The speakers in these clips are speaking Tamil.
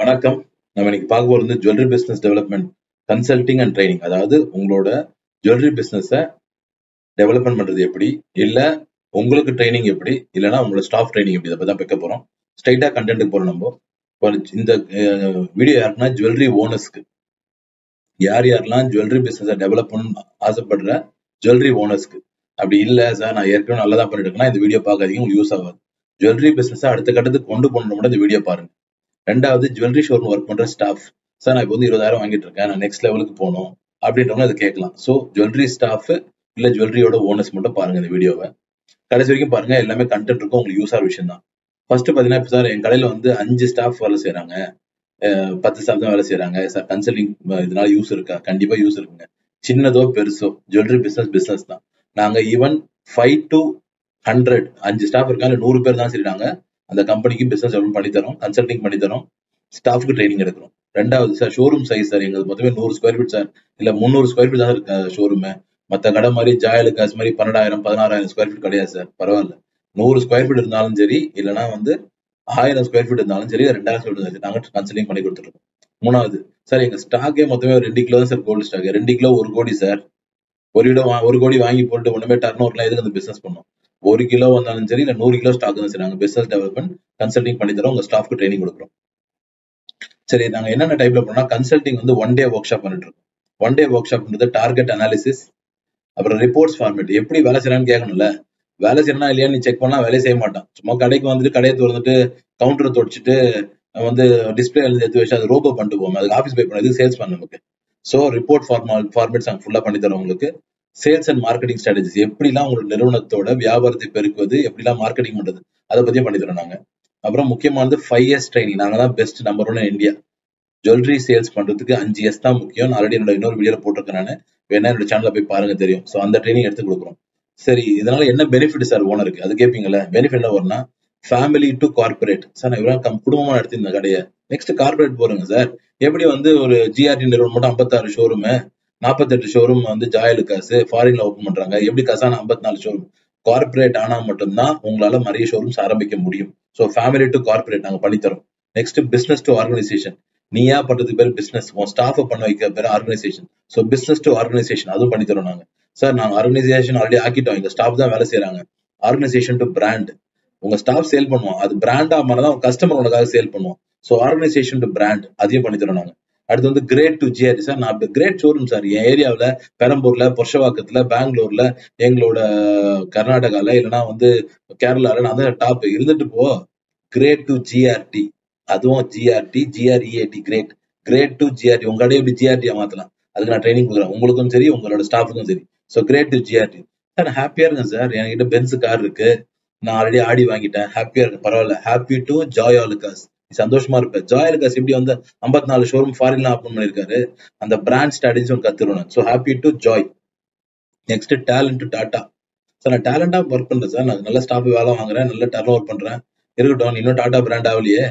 வணக்கம். நம்ம இன்னைக்கு பார்க்க போறது jewellery business development consulting and training. அதாவது உங்களோட ஜுவல்லரி பிசினஸை டெவலப்மெண்ட் பண்றது எப்படி, இல்ல உங்களுக்கு ட்ரைனிங் எப்படி, இல்லைன்னா உங்களோட ஸ்டாஃப் ட்ரைனிங் எப்படி, இதை தான் பார்க்க போறோம். ஸ்ட்ரைட்டா கண்டென்ட்டுக்கு போறோம். நம்ம இந்த வீடியோ யாருன்னா ஜுவல்லரி ஓனர்ஸ்க்கு, யாரெல்லாம் ஜுவல்லரி பிசினஸை டெவலப் பண்ணணும்னு ஆசைப்படுற ஜுவல்லரி ஓனர்ஸ்க்கு. அப்படி இல்லை சார் நான் ஏற்கனவே நல்லா தான் பண்ணிட்டு இருக்கேன்னா இந்த வீடியோ பார்க்காதீங்க, உங்களுக்கு யூஸ் ஆகாது. ஜுவல்லரி பிசினஸை அடுத்த கட்டத்துக்கு கொண்டு போகணும் இந்த வீடியோ பாருங்க. ரெண்டாவது, ஜுவல்லரி ஷோரூம் ஒர்க் பண்ற ஸ்டாஃப். சார் நான் இப்போ 20,000 வாங்கிட்டு இருக்கேன், நான் நெக்ஸ்ட் லெவலுக்கு போகணும் அப்படின்றவங்க அதை கேட்கலாம். ஸோ ஜுவல்லரி ஸ்டாஃப் இல்ல ஜுவல்லரியோட ஓனர்ஸ் மட்டும் பாருங்க இந்த வீடியோவை கடைசி வரைக்கும் பாருங்க. எல்லாமே கண்டென்ட் இருக்கும், உங்களுக்கு யூஸ் ஆகிற விஷயம் தான். ஃபர்ஸ்ட் பாத்தீங்கன்னா, இப்போ சார் என் கடையில 5 ஸ்டாஃப் வேலை செய்யறாங்க, 10 ஸ்டாஃப் தான் வேலை செய்யறாங்க சார். கன்சல்டிங் இதனால யூஸ் இருக்கா? கண்டிப்பா யூஸ் இருக்குங்க. சின்னதோ பெருசோ ஜுவல்லரி பிசினஸ் தான். நாங்க ஈவன் 5 to 100 5 ஸ்டாஃப் இருக்காங்க, 100 பேர் தான் சரி, நாங்க அந்த கம்பெனிக்கு பிசினஸ் டெவலப் பண்ணி தரோம், கன்சல்டிங் பண்ணி தரோம், ஸ்டாஃப்க்கு ட்ரைனிங் எடுக்கிறோம். ரெண்டாவது சார், ஷோரூம் சைஸ் சார் எங்களுக்கு மொத்தமே 100 ஸ்கொயர் ஃபீட் சார், இல்ல 300 ஸ்கொயர் ஃபீட் தான் இருக்கு ஷோரூம். மற்ற கடை மாதிரி ஜாயலுக்காஸ் மாதிரி 12,000 16,000 ஸ்கொயர் ஃபீட் கிடையாது சார். பரவாயில்ல, 100 ஸ்கொயர் ஃபீட் இருந்தாலும் சரி, இல்லைன்னா 1000 ஸ்கொயர் ஃபீட் இருந்தாலும் சரி, 2000 ஸ்கொயர் ஃபீட் நாங்க கன்சல்டிங் பண்ணி கொடுத்துருக்கோம். மூணாவது சார், எங்க ஸ்டாக்கே மொத்தமே 2 கிலோ தான் சார், கோல்டு ஸ்டாக் 2 கிலோ 1 கோடி சார். 1 கோடி வாங்கி போட்டு ஒண்ணுமே டர்ன் ஓவர்லாம் எதுக்கு அந்த பிசினஸ் பண்ணோம்? 1 கிலோ வந்தாலும் சரி, இல்ல 100 கிலோ ஸ்டாக் தான் சரி, நாங்க பிசினஸ் டெவலப்மெண்ட் கன்சல்டிங் பண்ணி தரோம், உங்க ஸ்டாஃப்க்கு ட்ரைனிங் கொடுக்குறோம். சரி, நாங்க என்னென்ன டைப்ல பண்ணோம்னா, கன்சல்டிங் 1 டே ஒர்க் ஷாப் பண்ணிட்டு இருக்கோம். 1 டே ஒர்க் ஷாப்ன்றது டார்கெட் அனாலிசிஸ், அப்புறம் ரிப்போர்ட்ஸ் ஃபார்மேட். எப்படி வேலை செய்யறான்னு கேட்கணும்ல, வேலை செய்யறா இல்லையா நீ செக் பண்ணா வேலையை செய்ய மாட்டான். சும்மா கடைக்கு வந்துட்டு கடையை திறந்துட்டு கவுண்டரை தொடச்சிட்டு டிஸ்பிளே எடுத்து வச்சு அது ரோபோ பண்ணிட்டு போவோம், அதுக்கு ஆஃபீஸ் பே பண்ணதுக்கு சேல்ஸ் பண்ண நமக்கு. ஸோ ரிப்போர்ட் ஃபார்மேட்ஸ் நாங்கள் ஃபுல்லா பண்ணி தரோம் உங்களுக்கு. சேல்ஸ் அண்ட் மார்க்கெட்டிங் ஸ்ட்ராட்டஜிஸ், எப்படிலாம் உங்களோட நிறுவனத்தோட வியாபாரத்தை பெருக்குவது, எப்படிலாம் மார்க்கெட்டிங் பண்றது, அதை பத்தியும் பண்ணி தரோம் நாங்க. அப்புறம் முக்கியமானது 5 years ட்ரைனிங். நாங்க தான் best number 1 India. Jewellery sales பண்றதுக்கு 5 years தான் முக்கியம். ஆல்ரெடி என்னோட இன்னொரு வீடியோல போட்டிருக்கேன், நான் வேணா என்னோட சேனல்ல போய் பாருங்க, தெரியும். ஸோ அந்த ட்ரைனிங் எடுத்து கொடுக்குறோம். சரி, இதனால என்ன பெனிஃபிட் சார் ஓனருக்கு, அது கேட்பீங்கல்ல. பெனிஃபிட் என்ன வரும்னா, ஃபேமிலி டு கார்பரேட். சார் நான் இவ்வளவு குடும்பமா நடத்திருந்தேன் கடையை, நெக்ஸ்ட் கார்பரேட் போறேங்க சார். எப்படி ஒரு ஜிஆர்டி நிறுவனம் மட்டும் 56 ஷோரூம், 48 ஷோரூம் ஜாயலுக்காஸ் ஃபாரின்ல ஓபன் பண்றாங்க, எப்படி கசானா 54 ஷோரூம்? கார்பரேட் ஆனா மட்டும்தான் உங்களால நிறைய ஷோரூம்ஸ் ஆரம்பிக்க முடியும். ஸோ ஃபேமிலி டு கார்பரேட் நாங்க பண்ணித்தரோம். Next, business to organisation. நீயா பண்றதுக்கு பேர் பிசினஸ், உன் ஸ்டாஃப் பண்ண வைக்க பேர் organisation. So business to organisation அதுவும் பண்ணி தரோம் நாங்க. சார் நாங்க ஆர்கனைசேஷன் ஆல்ரெடி ஆக்கிட்டோம், எங்க ஸ்டாஃப் தான் வேலை செய்யறாங்க. ஆர்கனைசேஷன் டு பிராண்ட், உங்க ஸ்டாஃப் சேல் பண்ணுவோம், அது பிராண்டா மாறதான் கஸ்டமர் உனக்காக சேல் பண்ணுவோம். ஸோ ஆர்கனைசேஷன் டு பிராண்ட் அதையும் பண்ணி தரோம் நாங்க. அடுத்து கிரேட் டு ஜிஆர்டி. சார் நான் கிரேட் ஷோரூம் சார், என் ஏரியாவில் பெரம்பூர்ல, புருஷவாக்கத்துல, பெங்களூர்ல, எங்களோட கர்நாடகால, இல்லைன்னா கேரளால நான் தான் டாப் இருந்துட்டு போ. கிரேட் டு ஜிஆர்டி, அதுவும் ஜிஆர்டி ஜிஆர்இஏடி, கிரேட் டு ஜிஆர்டி. உங்க கடையை எப்படி ஜிஆர்டியா மாத்தலாம், அதுக்கு நான் ட்ரைனிங் கொடுக்குறேன், உங்களுக்கும் சரி உங்களோட ஸ்டாஃபுக்கும் சரி. So great to GRT. Sir ஹாப்பியா இருக்கேன் சார், என்கிட்ட பென்ஸ் கார் இருக்கு, நான் ஆல்ரெடி ஆடி வாங்கிட்டேன், ஹாப்பியா இருக்கு. பரவாயில்ல. ஹாப்பி டு ஜாய் ஆலுகாஸ், சந்தோஷமா இருப்பேன். ஜாய் ஆலுகாஸ் எப்படி 54 ஷோரூம் ஃபாரின்ல ஓபன் பண்ணிருக்காரு, அந்த பிராண்ட் ஸ்ட்ராட்டஜி கத்துருவேன். So happy to Joy. Next, talent to Tata. Sir நான் டேலண்டா ஒர்க் பண்றேன் சார், நான் நல்ல ஸ்டாஃப் வேலை வாங்குறேன், நல்ல டர்ன் ஓவர் பண்றேன். இருக்கட்டும், இன்னும் டாடா பிராண்ட் ஆகலையே.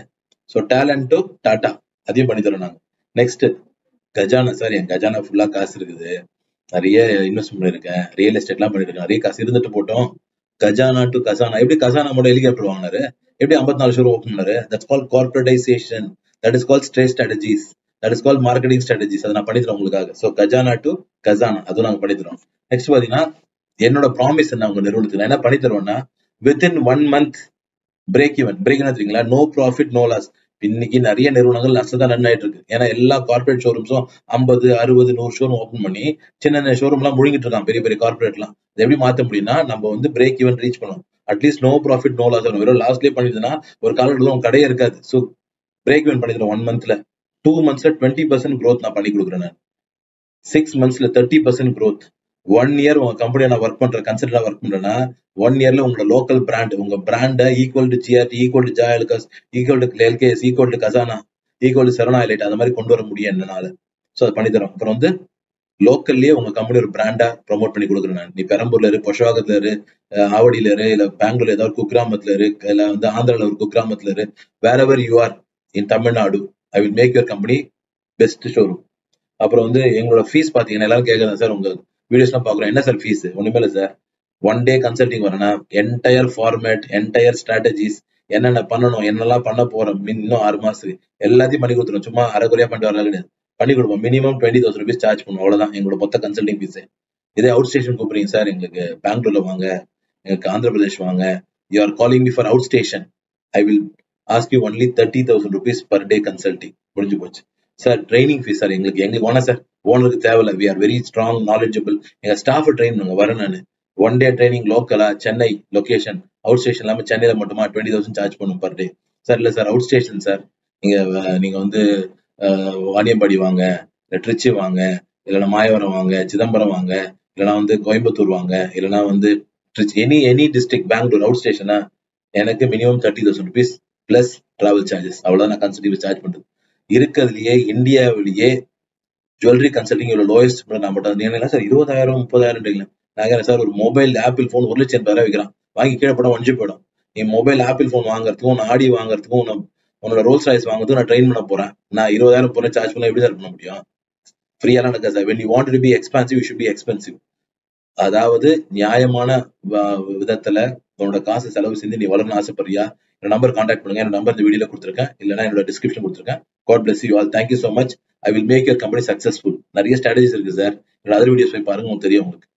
ஸோ டேலண்ட் டு டாடா அதையும் பண்ணி தரோம் நாங்க. நெக்ஸ்ட், கஜானா. சார் என் கஜானா ஃபுல்லா காசு இருக்குது, நிறைய இன்வெஸ்ட்மெண்ட் பண்ணிருக்கேன், ரியல் எஸ்டேட்லாம் பண்ணிருக்கேன், நிறைய காசு இருந்துட்டு போட்டோம். கஜானா டு கசானா. எப்படி கசானா மட்டும் ஹெலிகாப்டர் வாங்கினாரு, எப்படி 54 ஷோரூம் ஓப்பன் பண்ணாரு? That's called corporatisation, that is called straight strategies, that is called marketing strategies. அதை நான் பண்ணித்தரோம் உங்களுக்காக. ஸோ கஜானா டு கசானா அதுவும் நாங்க பண்ணித்தரோம். நெக்ஸ்ட் பாத்தீங்கன்னா, என்னோட ப்ராமிஸ் என்ன உங்க நிறுவனத்துக்கு நான் என்ன பண்ணி தருவேன்னா, within 1 month break even. Break என்ன தெரியுங்களா? No profit no loss. இன்னைக்கு நிறைய நிறுவனங்கள் நஷ்டம் தான் ரன் ஆயிட்டு இருக்கு. ஏன்னா எல்லா கார்பரேட் ஷோரூம்ஸும் 50 60 100 ஷோரூம் ஓப்பன் பண்ணி சின்ன ஷோரூம் எல்லாம் முழுங்கிட்டு இருக்கான், பெரிய பெரிய கார்பரேட்லாம். அதை எப்படி மாத்த முடியும்னா, நம்ம பிரேக் ஈவன் ரீச் பண்ணுவோம். At least no profit no loss வரும். வெறும் லாஸ்ட்லேயே பண்ணிதுன்னா ஒரு காலத்துல உங்க கடையே இருக்காது. ஸோ பிரேக் ஈவன் பண்ணிடுறோம் 1 monthல. 2 monthsல 20% growth நான் பண்ணி கொடுக்குறேன். நான் 6 monthsல 30% growth. 1 year உங்க கம்பெனியை நான் ஒர்க் பண்றேன், கன்சிடரா ஒர்க் பண்றேன்னா 1 yearல உங்களோட லோக்கல் பிராண்ட், உங்க பிராண்ட equal to GRT, equal to Joy Alukkas, equal to LKS, equal to Khazana, equal to Saravana highlight, அந்த மாதிரி கொண்டு வர முடியும் என்னால. ஸோ அதை பண்ணி தரோம். அப்புறம் லோக்கல்லயே உங்க கம்பெனி ஒரு பிராண்டா ப்ரொமோட் பண்ணி கொடுக்குறேன் நான். நீ பெரம்பூர்ல இரு, புருஷவாக்கத்துல இரு, ஆவடியில இரு, இல்ல பெங்களூர்ல ஏதாவது குக்கிராமத்துல இரு, இல்ல ஆந்திரால ஒரு குக்கிராமத்துல இரு, wherever you are in Tamil Nadu, I will make your company best showroom. அப்புறம் எங்களோட ஃபீஸ் பாத்தீங்கன்னா, எல்லாரும் கேட்கறேன் சார், உங்க வீடியோஸ் எல்லாம் பாக்குறோம், என்ன சார் ஃபீஸ்? ஒண்ணுமே இல்லை சார். 1 day கன்சல்டிங் வரேன்னா, என்டையர் ஃபார்மேட், என்டையர் ஸ்ட்ராட்டஜிஸ், என்னென்ன பண்ணணும், என்னெல்லாம் பண்ண போறோம், இன்னும் 6 மாசத்துக்கு எல்லாத்தையும் பண்ணி கொடுத்துருவோம். சும்மா அரைக்குறையா பண்ணிட்டு வரலாம் கிடையாது. பண்ணி கொடுப்போம். மினிமம் 20,000 rupees சார்ஜ் பண்ணுவோம். அவ்வளவுதான் எங்களோட மொத்த கன்சல்டிங் ஃபீஸ். இதே அவுட் ஸ்டேஷன் கூப்பிடுறீங்க சார், எங்களுக்கு பெங்களூர்ல வாங்க, எங்களுக்கு ஆந்திர பிரதேஷ் வாங்க, you are calling me for out station, I will ask you only 30,000 rupees per day consulting. முடிஞ்சு போச்சு சார். ட்ரைனிங் ஃபீஸ் சார், எங்களுக்கு வேணா சார், ஓனருக்கு தேவையில்ல. We are very strong knowledgeable. எங்க ஸ்டாஃப் ட்ரெயின் பண்ணுங்க, வரேன் நான். 1 day ட்ரைனிங் லோக்கலா, சென்னை லொகேஷன், அவுட் ஸ்டேஷன் இல்லாம சென்னையில மட்டுமா 20,000 சார்ஜ் பண்ணும் பர் டே சார். இல்ல சார், அவுட் ஸ்டேஷன் சார், நீங்க வந்து வாணியம்பாடி வாங்க, இல்ல ட்ரிச்சி வாங்க, இல்லைன்னா மாயவரம் வாங்க, சிதம்பரம் வாங்க, இல்லைன்னா வந்து கோயம்புத்தூர் வாங்க, இல்லைன்னா வந்து எனி டிஸ்ட்ரிக்ட், பெங்களூர் அவுட் ஸ்டேஷனா, எனக்கு minimum 30,000 rupees plus travel charges. அவ்வளவுதான் நான் கன்சல்டிங் சார்ஜ் பண்றது. இருக்கிறதுலயே இந்தியாவிலேயே ஜுவல்லரி கன்சல்டிங் இவ்வளவு லோயஸ்ட் நான் மட்டும். என்ன சார் 20,000 30,000 நான் சார், ஒரு மொபைல் ஆப்பிள் போன் 1,80,000 வைக்கிறான், வாங்கி கீழே போட ஒழிஞ்சு போயிடும். நீ மொபைல் ஆப்பிள் போன் வாங்குறதுக்கும், உன் ஆடி வாங்குறதுக்கும், உன்னோட ரோல்ஸ் ராய்ஸ் வாங்குறதுக்கும் நான் ட்ரெயின் பண்ண போறேன். நான் 20,000 போல சார்ஜ் பண்ண எப்படி சார் பண்ண முடியும்? ஃப்ரீயெல்லாம் நடக்காது sir. when you want to be expensive, you should be expensive. அதாவது நியாயமான விதத்துல உன்னோட காசு செலவு செஞ்சு நீ வளரணும்னு ஆசைப்படுறியா? என்னோட நம்பர் கான்டாக்ட் பண்ணுங்க. என்னோட நம்பர் இந்த வீடியோல கொடுத்துருக்கேன், இல்லைன்னா என்னோட டிஸ்கிரிப்ஷன் கொடுத்துருக்கேன். God bless you all. Thank you so much. I will make your company successful. நிறைய ஸ்ட்ராட்டஜிஸ் இருக்கு சார். என்னோட அதர் வீடியோஸ் போய் பாருங்க, உங்களுக்கு தெரியும் உங்களுக்கு.